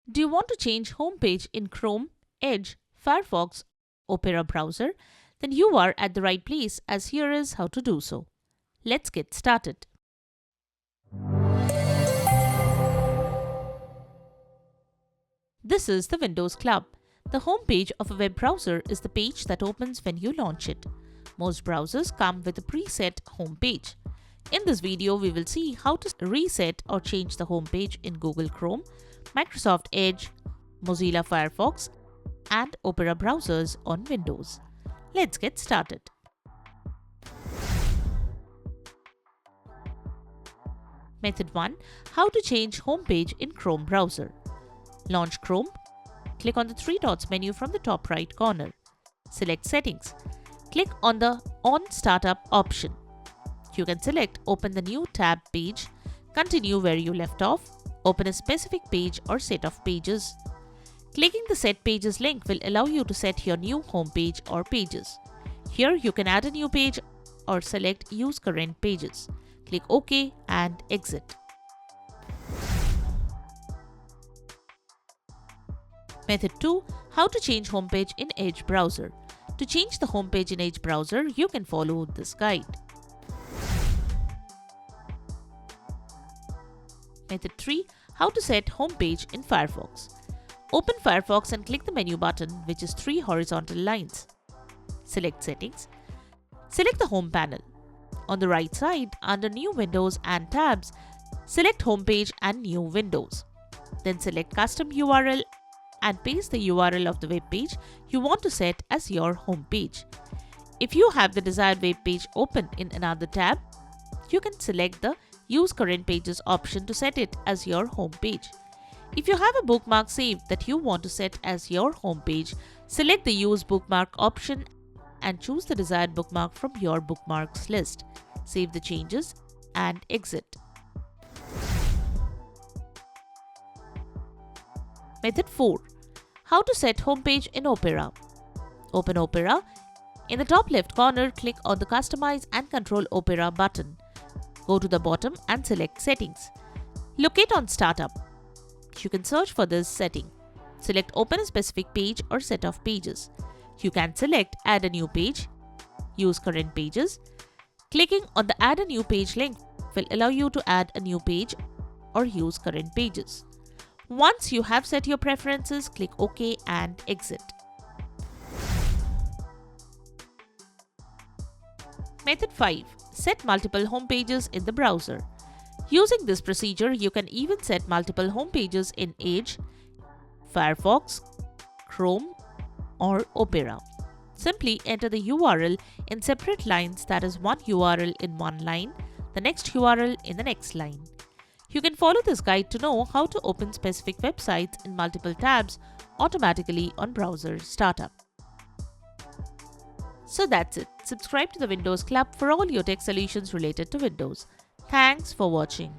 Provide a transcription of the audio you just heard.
Do you want to change homepage in Chrome, Edge, Firefox, Opera browser? Then you are at the right place, as here is how to do so. Let's get started. This is the Windows Club. The homepage of a web browser is the page that opens when you launch it. Most browsers come with a preset homepage. In this video, we will see how to reset or change the homepage in Google Chrome, Microsoft Edge, Mozilla Firefox, and Opera browsers on Windows. Let's get started. Method 1. How to change homepage in Chrome browser. Launch Chrome. Click on the three dots menu from the top right corner. Select Settings. Click on the On Startup option. You can select Open the new tab page, continue where you left off, open a specific page or set of pages. Clicking the Set Pages link will allow you to set your new home page or pages. Here you can add a new page or select Use Current Pages. Click OK and exit. Method 2. How to change homepage in Edge browser. To change the homepage in Edge browser, you can follow this guide. Method 3. How to set homepage in Firefox. Open Firefox and click the menu button, which is three horizontal lines. Select Settings. Select the Home panel. On the right side, under New Windows and Tabs, select Homepage and New Windows. Then select Custom URL and paste the URL of the web page you want to set as your home page. If you have the desired web page open in another tab, you can select the Use Current Pages option to set it as your home page. If you have a bookmark saved that you want to set as your home page, select the Use Bookmark option and choose the desired bookmark from your bookmarks list. Save the changes and exit. Method 4. How to set homepage in Opera. Open Opera. In the top left corner, click on the Customize and Control Opera button. Go to the bottom and select Settings. Locate on Startup. You can search for this setting. Select Open a specific page or set of pages. You can select Add a new page, Use Current Pages. Clicking on the Add a new page link will allow you to add a new page or use current pages. Once you have set your preferences, click OK and exit. Method 5. Set multiple home pages in the browser. Using this procedure, you can even set multiple home pages in Edge, Firefox, Chrome, or Opera. Simply enter the URL in separate lines, that is one URL in one line, the next URL in the next line. You can follow this guide to know how to open specific websites in multiple tabs automatically on browser startup. So that's it. Subscribe to the Windows Club for all your tech solutions related to Windows. Thanks for watching.